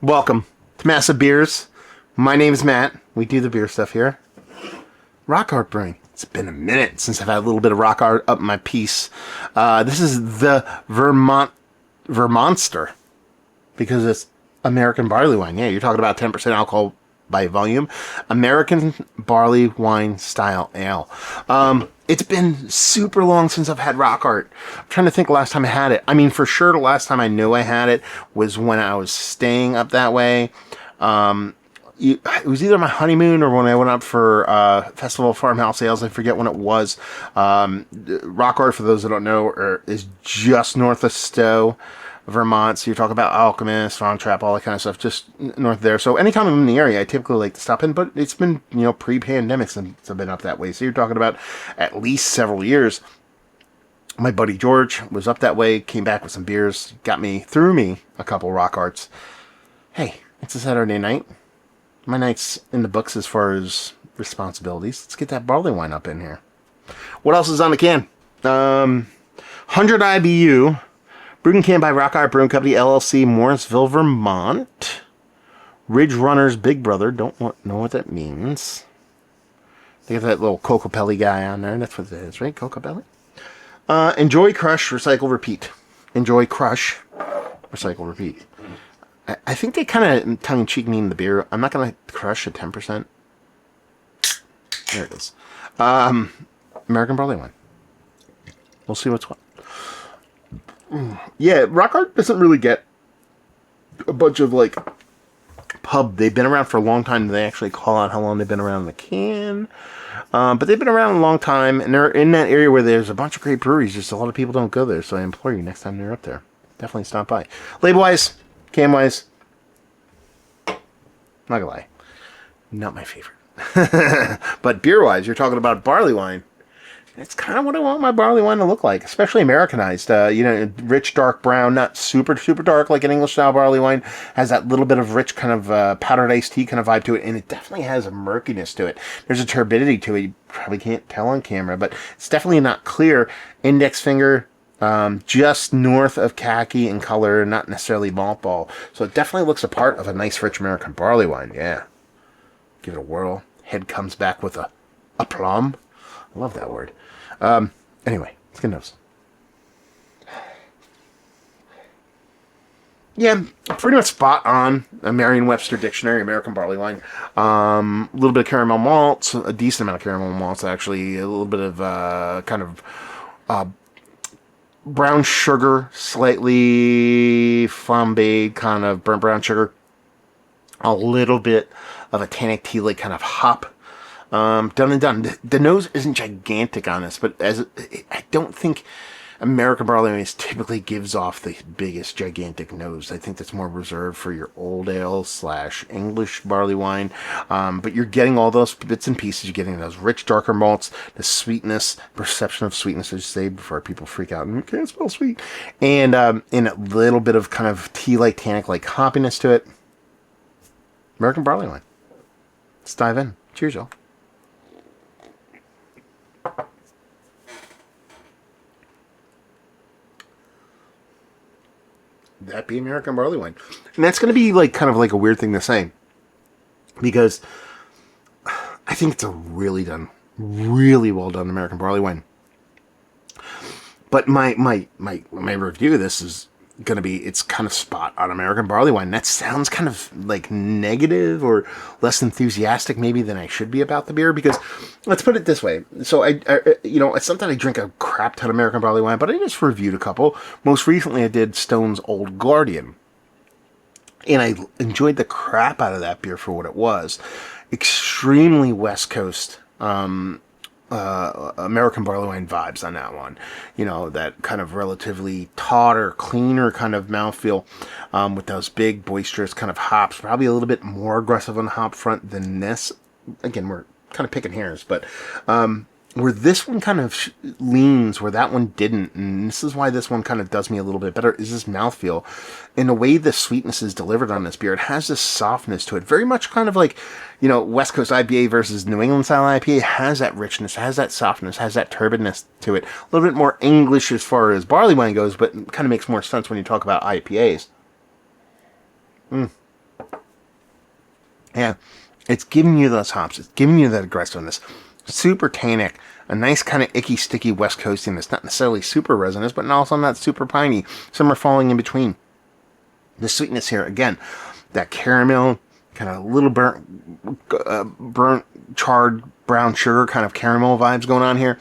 Welcome to Massive Beers. My name is Matt. We do the beer stuff here. Rock art brewing. It's been a minute since I've had a little bit of rock art up my piece. This is the Vermontster because it's American barley wine. Yeah, you're talking about 10% alcohol by volume. American barley wine style ale. It's been super long since I've had rock art. I'm trying to think last time I had it. I mean, for sure, the last time I knew I had it was when I was staying up that way. It was either my honeymoon or when I went up for Festival of Farmhouse Ales. I forget when it was. Rock art, for those that don't know, is just north of Stowe, Vermont. So you're talking about Alchemist, Von Trapp, all that kind of stuff, just north there. So anytime I'm in the area, I typically like to stop in, but it's been, pre-pandemic since I've been up that way. So you're talking about at least several years. My buddy George was up that way, came back with some beers, threw me a couple rock arts. Hey, it's a Saturday night. My night's in the books as far as responsibilities. Let's get that barley wine up in here. What else is on the can? 100 IBU. Brewed and canned by Rock Art Brewing Company, LLC, Morrisville, Vermont. Ridge Runner's Big Brother. Don't know what that means. They got that little Cocopelli guy on there. That's what it is, right? Cocopelli? Enjoy, crush, recycle, repeat. Enjoy, crush, recycle, repeat. I think they kind of tongue-in-cheek mean the beer. I'm not going to crush at 10%. There it is. American barley wine. We'll see what's what. Yeah, Rock Art doesn't really get a bunch of, pub. They've been around for a long time. They actually call out how long they've been around in the can. But they've been around a long time, and they're in that area where there's a bunch of great breweries. Just a lot of people don't go there, so I implore you, next time they're up there, definitely stop by. Label-wise, can-wise, not gonna lie, not my favorite. But beer-wise, you're talking about barley wine. It's kind of what I want my barley wine to look like, especially Americanized. Rich, dark brown, not super, super dark like an English-style barley wine. Has that little bit of rich kind of powdered iced tea kind of vibe to it, and it definitely has a murkiness to it. There's a turbidity to it. You probably can't tell on camera, but it's definitely not clear. Index finger, just north of khaki in color, not necessarily malt ball. So it definitely looks a part of a nice, rich American barley wine. Yeah. Give it a whirl. Head comes back with a plum. I love that word. Anyway, let's get nose. Yeah, pretty much spot on. A Merriam-Webster dictionary, American barley wine. A little bit of caramel malts, a decent amount of caramel malts, actually. A little bit of brown sugar, slightly flambéed kind of burnt brown sugar. A little bit of a tannic tea, like kind of hop. Done and done. The nose isn't gigantic on this, but I don't think American barley wine typically gives off the biggest gigantic nose. I think that's more reserved for your old ale / English barley wine. But you're getting all those bits and pieces. You're getting those rich, darker malts, the sweetness, perception of sweetness, as you say, before people freak out and can't smell sweet. And a little bit of kind of tea-like, tannic-like hoppiness to it. American barley wine. Let's dive in. Cheers, y'all. That be American barley wine. And that's going to be kind of a weird thing to say, because I think it's a really well done American barley wine. But my review of this is going to be, it's kind of spot on American barley wine. That sounds kind of negative or less enthusiastic maybe than I should be about the beer, because let's put it this way. So I it's not that I drink a crap ton of American barley wine, but I just reviewed a couple. Most recently I did Stone's Old Guardian, and I enjoyed the crap out of that beer for what it was. Extremely West Coast American barley wine vibes on that one. That kind of relatively tauter, cleaner kind of mouthfeel, with those big, boisterous kind of hops. Probably a little bit more aggressive on the hop front than this. Again, we're kind of picking hairs, but where this one kind of leans, where that one didn't, and this is why this one kind of does me a little bit better, is this mouthfeel. In the way the sweetness is delivered on this beer, it has this softness to it. Very much kind of West Coast IPA versus New England style IPA. Has that richness, has that softness, has that turbidness to it. A little bit more English as far as barley wine goes, but it kind of makes more sense when you talk about IPAs. Yeah, it's giving you those hops. It's giving you that aggressiveness. Super tannic. A nice kind of icky, sticky West Coastiness. Not necessarily super resinous, but also not super piney. Some are falling in between. The sweetness here, again, that caramel, kind of little burnt, charred brown sugar kind of caramel vibes going on here.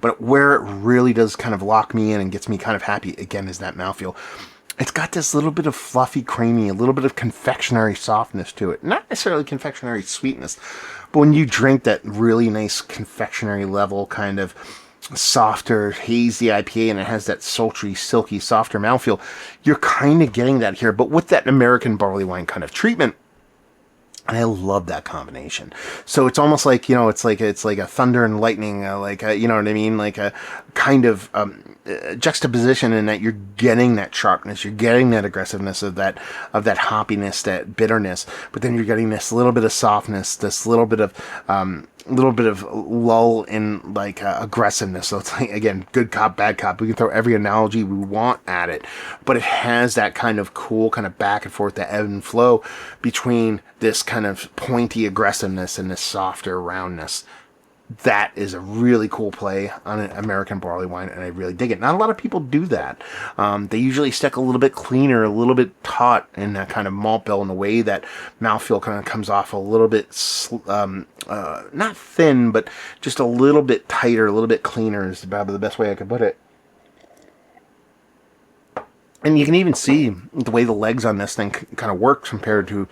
But where it really does kind of lock me in and gets me kind of happy, again, is that mouthfeel. It's got this little bit of fluffy, creamy, a little bit of confectionery softness to it. Not necessarily confectionery sweetness, but when you drink that really nice confectionery level kind of softer, hazy IPA and it has that sultry, silky, softer mouthfeel, you're kind of getting that here, but with that American barley wine kind of treatment. And I love that combination. So it's almost like, it's like a thunder and lightning, you know what I mean? Like a kind of juxtaposition in that you're getting that sharpness, you're getting that aggressiveness of that hoppiness, that bitterness, but then you're getting this little bit of softness, this little bit of lull in aggressiveness. So it's like, again, good cop, bad cop. We can throw every analogy we want at it, but it has that kind of cool kind of back and forth, that ebb and flow between this kind of pointy aggressiveness and this softer roundness. That is a really cool play on an American barley wine, and I really dig it. Not a lot of people do that. They usually stick a little bit cleaner, a little bit taut in that kind of malt bill in a way that mouthfeel kind of comes off a little bit, not thin, but just a little bit tighter, a little bit cleaner is about the best way I could put it. And you can even see the way the legs on this thing kind of work compared to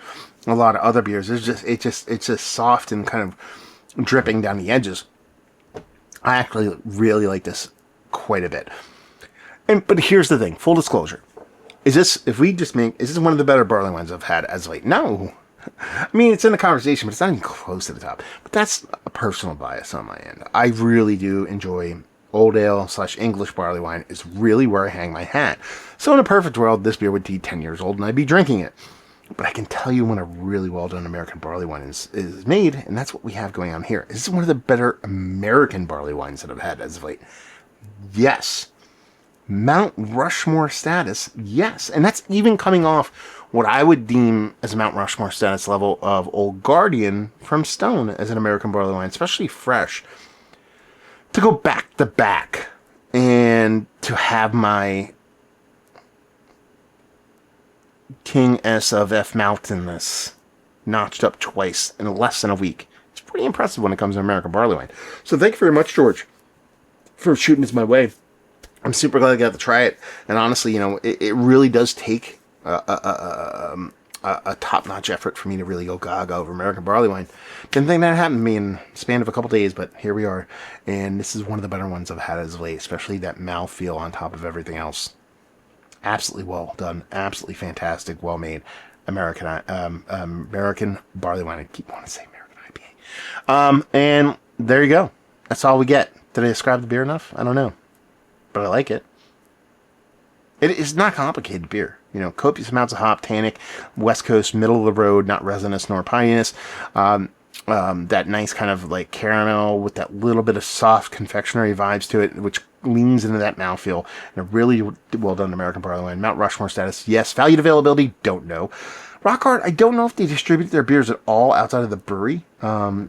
a lot of other beers. It's just soft and kind of dripping down the edges. I actually really like this quite a bit. But here's the thing, full disclosure. Is this one of the better barley wines I've had as of late? No. I mean, it's in the conversation, but it's not even close to the top. But that's a personal bias on my end. I really do enjoy Old Ale / English barley wine is really where I hang my hat. So in a perfect world, this beer would be 10 years old and I'd be drinking it. But I can tell you when a really well-done American barley wine is made, and that's what we have going on here. This is one of the better American barley wines that I've had as of late. Yes. Mount Rushmore status, yes. And that's even coming off what I would deem as a Mount Rushmore status level of Old Guardian from Stone as an American barley wine, especially fresh. To go back to back and to have my King S of F Mountainless notched up twice in less than a week. It's pretty impressive when it comes to American barley wine. So thank you very much, George, for shooting this my way. I'm super glad I got to try it. And honestly, it really does take a top-notch effort for me to really go gaga over American barley wine. Didn't think that happened to me in the span of a couple days, but here we are. And this is one of the better ones I've had as of late, especially that mouthfeel on top of everything else. Absolutely well done. Absolutely fantastic. Well made. American barley wine. I keep wanting to say American IPA. And there you go. That's all we get. Did I describe the beer enough? I don't know. But I like it. It is not complicated beer. Copious amounts of hop, tannic, West Coast, middle of the road, not resinous nor pininess. That nice kind of like caramel with that little bit of soft confectionery vibes to it, which leans into that mouthfeel. And a really well done American barley wine. Mount Rushmore status, yes. Valued availability, don't know. Rock Hard, I don't know if they distribute their beers at all outside of the brewery.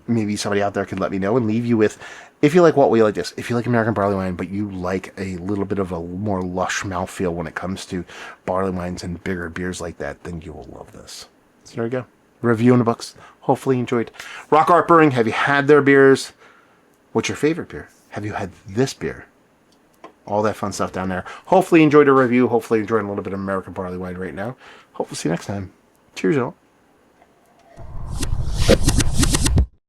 Maybe somebody out there could let me know and leave you with, if you like what we like this, if you like American barley wine, but you like a little bit of a more lush mouthfeel when it comes to barley wines and bigger beers like that, then you will love this. So there you go. Review in the books. Hopefully you enjoyed. Rock Art Brewing, have you had their beers? What's your favorite beer? Have you had this beer? All that fun stuff down there. Hopefully you enjoyed a review. Hopefully you enjoyed a little bit of American barley wine right now. Hopefully see you next time. Cheers, y'all.